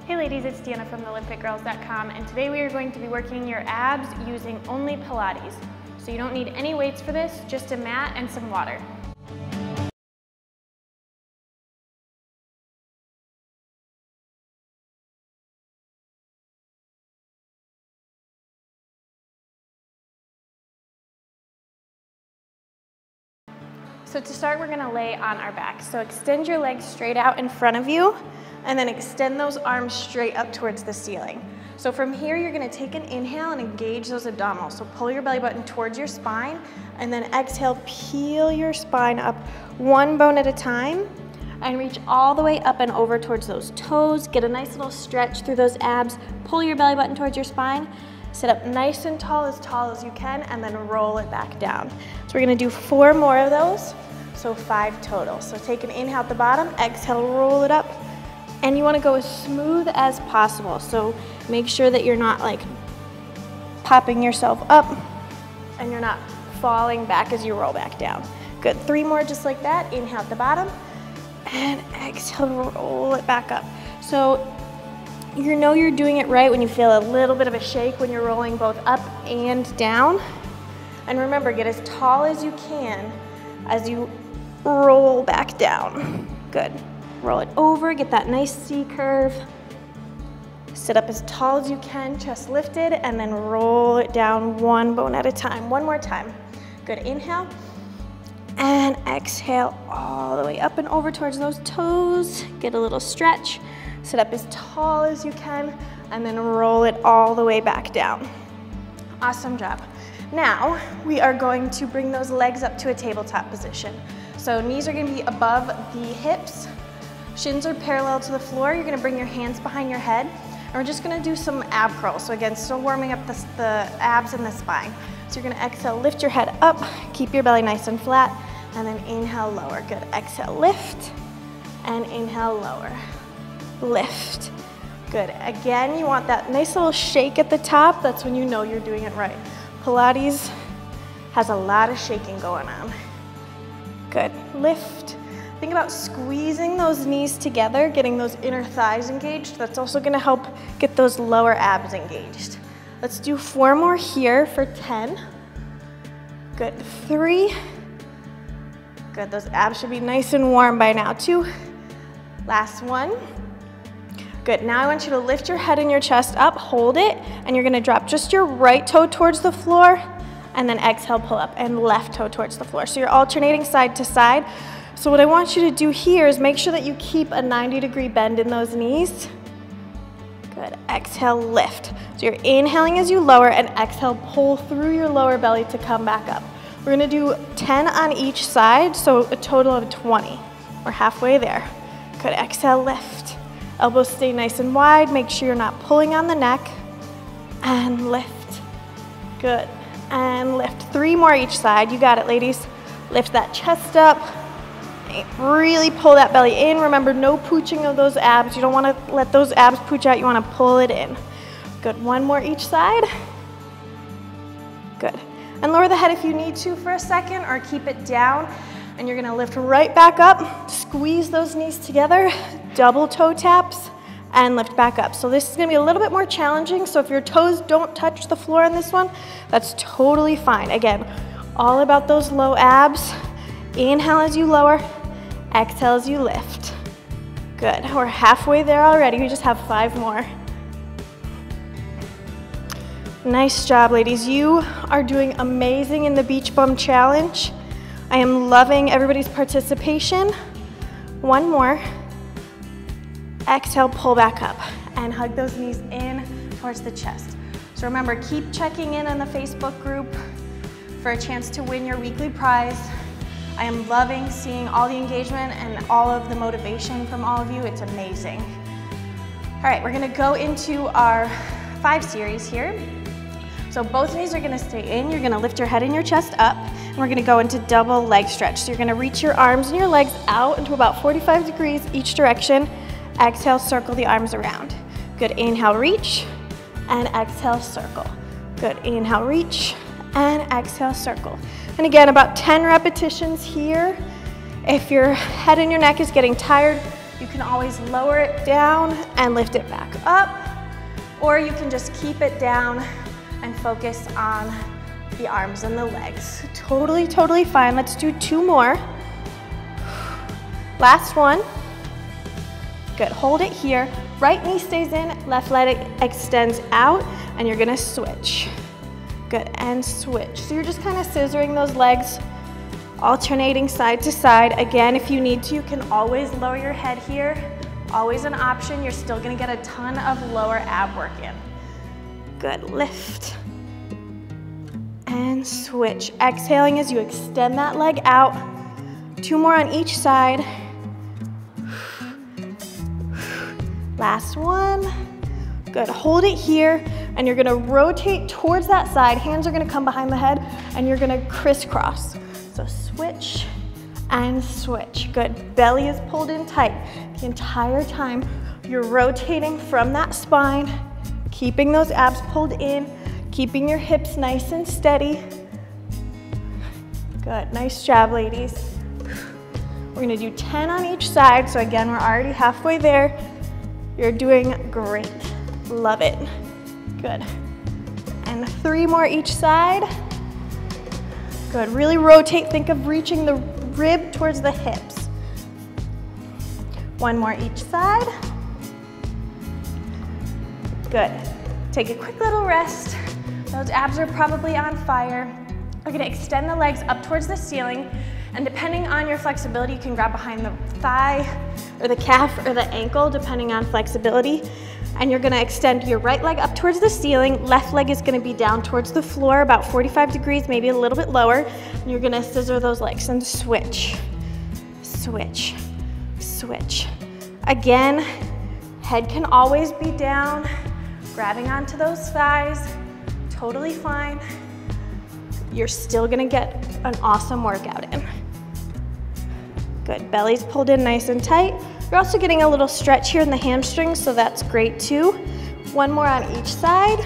Hey ladies, it's Deanna from theliftifitgirls.com, and today we are going to be working your abs using only Pilates. So you don't need any weights for this, just a mat and some water. So to start, we're gonna lay on our back. So extend your legs straight out in front of you, and then extend those arms straight up towards the ceiling. So from here, you're gonna take an inhale and engage those abdominals. So pull your belly button towards your spine, and then exhale, peel your spine up one bone at a time, and reach all the way up and over towards those toes. Get a nice little stretch through those abs. Pull your belly button towards your spine. Sit up nice and tall as you can, and then roll it back down. So we're gonna do 4 more of those, so 5 total. So take an inhale at the bottom, exhale, roll it up, and you wanna go as smooth as possible. So make sure that you're not like popping yourself up and you're not falling back as you roll back down. Good, 3 more just like that. Inhale at the bottom, and exhale, roll it back up. So you know you're doing it right when you feel a little bit of a shake when you're rolling both up and down. And remember, get as tall as you can as you roll back down. Good. Roll it over, get that nice C curve. Sit up as tall as you can, chest lifted, and then roll it down one bone at a time. One more time. Good, inhale. And exhale all the way up and over towards those toes. Get a little stretch. Sit up as tall as you can, and then roll it all the way back down. Awesome job. Now, we are going to bring those legs up to a tabletop position. So knees are gonna be above the hips, shins are parallel to the floor. You're gonna bring your hands behind your head, and we're just gonna do some ab curls. So again, still warming up the abs and the spine. So you're gonna exhale, lift your head up, keep your belly nice and flat, and then inhale, lower. Good, exhale, lift, and inhale, lower. Lift. Good. Again, you want that nice little shake at the top. That's when you know you're doing it right. Pilates has a lot of shaking going on. Good. Lift. Think about squeezing those knees together, getting those inner thighs engaged. That's also going to help get those lower abs engaged. Let's do 4 more here for 10. Good. 3. Good. Those abs should be nice and warm by now. 2. Last one. Good, now I want you to lift your head and your chest up, hold it, and you're gonna drop just your right toe towards the floor, and then exhale, pull up, and left toe towards the floor. So you're alternating side to side. So what I want you to do here is make sure that you keep a 90-degree bend in those knees. Good, exhale, lift. So you're inhaling as you lower, and exhale, pull through your lower belly to come back up. We're gonna do 10 on each side, so a total of 20. We're halfway there. Good, exhale, lift. Elbows stay nice and wide. Make sure you're not pulling on the neck. And lift. Good. And lift. 3 more each side. You got it, ladies. Lift that chest up. Really pull that belly in. Remember, no pooching of those abs. You don't want to let those abs pooch out. You want to pull it in. Good. 1 more each side. Good. And lower the head if you need to for a second, or keep it down. And you're gonna lift right back up, squeeze those knees together, double toe taps, and lift back up. So this is gonna be a little bit more challenging, so if your toes don't touch the floor in this one, that's totally fine. Again, all about those low abs. Inhale as you lower, exhale as you lift. Good, we're halfway there already. We just have 5 more. Nice job, ladies. You are doing amazing in the Beach Bum Challenge. I am loving everybody's participation. 1 more. Exhale, pull back up, and hug those knees in towards the chest. So remember, keep checking in on the Facebook group for a chance to win your weekly prize. I am loving seeing all the engagement and all of the motivation from all of you. It's amazing. All right, we're gonna go into our 5 series here. So both knees are gonna stay in. You're gonna lift your head and your chest up, and we're gonna go into double leg stretch. So you're gonna reach your arms and your legs out into about 45 degrees each direction. Exhale, circle the arms around. Good, inhale, reach, and exhale, circle. Good, inhale, reach, and exhale, circle. And again, about 10 repetitions here. If your head and your neck is getting tired, You can always lower it down and lift it back up, or you can just keep it down and focus on the arms and the legs. Totally, totally fine. Let's do 2 more. Last one. Good, hold it here. Right knee stays in, left leg extends out, and you're gonna switch. Good, and switch. So you're just kind of scissoring those legs, alternating side to side. Again, if you need to, you can always lower your head here. Always an option. You're still gonna get a ton of lower ab work in. Good, lift. And switch. Exhaling as you extend that leg out. 2 more on each side. Last one. Good, hold it here, and you're gonna rotate towards that side. Hands are gonna come behind the head, and you're gonna crisscross. So switch and switch. Good, belly is pulled in tight. The entire time you're rotating from that spine, keeping those abs pulled in, keeping your hips nice and steady. Good, nice job, ladies. We're gonna do 10 on each side, so again, we're already halfway there. You're doing great. Love it. Good. And 3 more each side. Good. Really rotate. Think of reaching the rib towards the hips. 1 more each side. Good. Take a quick little rest. Those abs are probably on fire. We're gonna extend the legs up towards the ceiling, and depending on your flexibility, you can grab behind the thigh or the calf or the ankle, depending on flexibility. And you're gonna extend your right leg up towards the ceiling, left leg is gonna be down towards the floor, about 45 degrees, maybe a little bit lower. And you're gonna scissor those legs and switch, switch, switch. Again, head can always be down, grabbing onto those thighs, totally fine. You're still gonna get an awesome workout in. Good, belly's pulled in nice and tight. You're also getting a little stretch here in the hamstrings, so that's great too. 1 more on each side.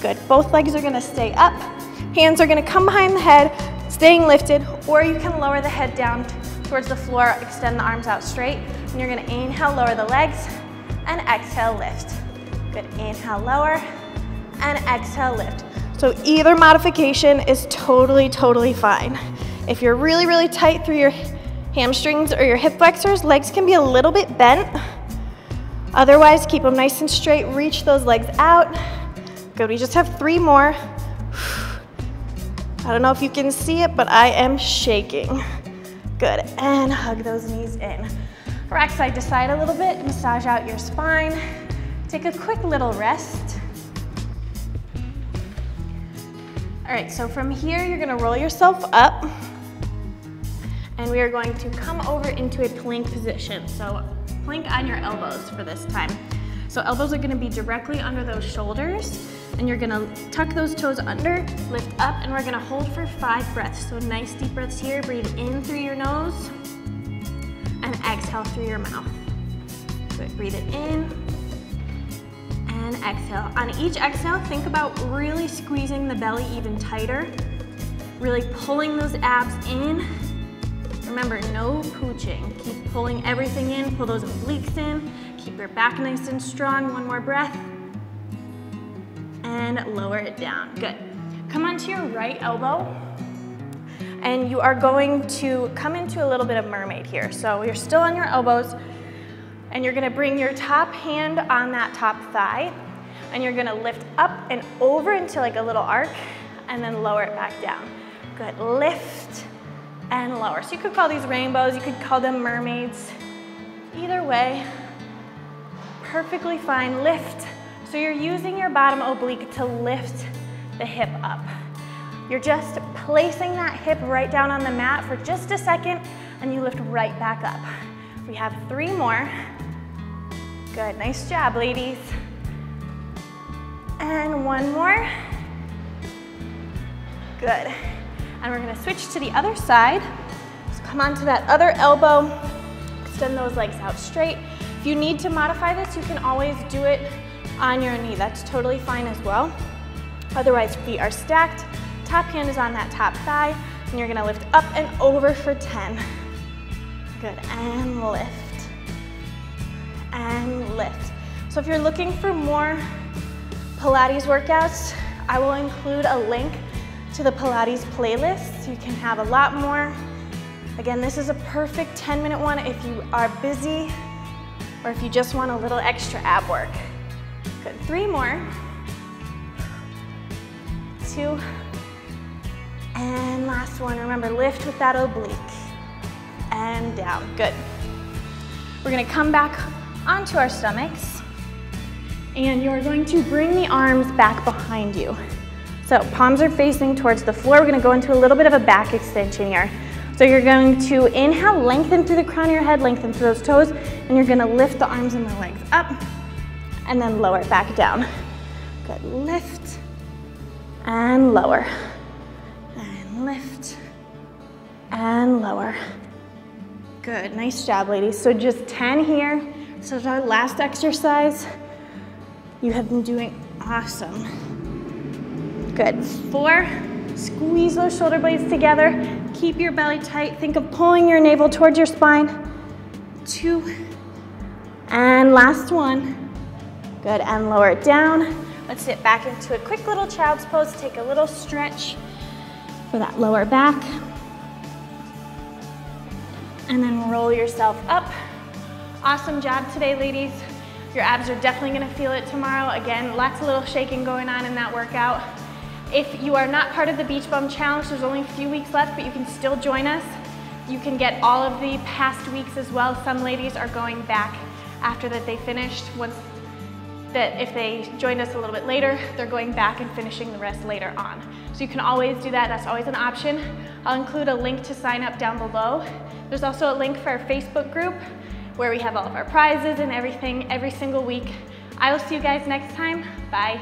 Good, both legs are gonna stay up. Hands are gonna come behind the head, staying lifted, or you can lower the head down towards the floor, extend the arms out straight, and you're gonna inhale, lower the legs, and exhale, lift. Good, inhale, lower, and exhale, lift. So either modification is totally, totally fine. If you're really, really tight through your hamstrings or your hip flexors, legs can be a little bit bent. Otherwise, keep them nice and straight. Reach those legs out. Good, we just have 3 more. I don't know if you can see it, but I am shaking. Good, and hug those knees in. Rock side to side a little bit, massage out your spine. Take a quick little rest. All right, so from here, you're gonna roll yourself up, and we are going to come over into a plank position. So plank on your elbows for this time. So elbows are gonna be directly under those shoulders, and you're gonna tuck those toes under, lift up, and we're gonna hold for 5 breaths. So nice deep breaths here. Breathe in through your nose, and exhale through your mouth. Good, breathe it in, and exhale. On each exhale, think about really squeezing the belly even tighter, really pulling those abs in. Remember, no pooching. Keep pulling everything in, pull those obliques in, keep your back nice and strong. 1 more breath, and lower it down. Good. Come onto your right elbow, and you are going to come into a little bit of mermaid here. So you're still on your elbows, and you're gonna bring your top hand on that top thigh, and you're gonna lift up and over into like a little arc, and then lower it back down. Good, lift and lower. So you could call these rainbows, you could call them mermaids. Either way, perfectly fine. Lift. So you're using your bottom oblique to lift the hip up. You're just placing that hip right down on the mat for just a second, and you lift right back up. We have 3 more. Good, nice job, ladies. And 1 more. Good. And we're gonna switch to the other side. So come onto that other elbow, extend those legs out straight. If you need to modify this, you can always do it on your knee. That's totally fine as well. Otherwise, feet are stacked. Top hand is on that top thigh, and you're gonna lift up and over for 10. Good, and lift, and lift. So if you're looking for more Pilates workouts, I will include a link to the Pilates playlist so you can have a lot more. Again, this is a perfect 10-minute one if you are busy or if you just want a little extra ab work. Good, 3 more. 2, and last one. Remember, lift with that oblique, and down, good. We're gonna come back onto our stomachs, and you're going to bring the arms back behind you. So palms are facing towards the floor. We're gonna go into a little bit of a back extension here. So you're going to inhale, lengthen through the crown of your head, lengthen through those toes, and you're gonna lift the arms and the legs up, and then lower it back down. Good, lift, and lower, and lift, and lower. Good, nice job, ladies. So just 10 here. So our last exercise. You have been doing awesome. Good, 4, squeeze those shoulder blades together. Keep your belly tight. Think of pulling your navel towards your spine. 2, and last one. Good, and lower it down. Let's sit back into a quick little child's pose. Take a little stretch for that lower back. And then roll yourself up. Awesome job today, ladies. Your abs are definitely gonna feel it tomorrow. Again, lots of little shaking going on in that workout. If you are not part of the Beach Bum Challenge, there's only a few weeks left, but you can still join us. You can get all of the past weeks as well. Some ladies are going back after that they finished. If they joined us a little bit later, they're going back and finishing the rest later on. So you can always do that, that's always an option. I'll include a link to sign up down below. There's also a link for our Facebook group where we have all of our prizes and everything every single week. I will see you guys next time, bye.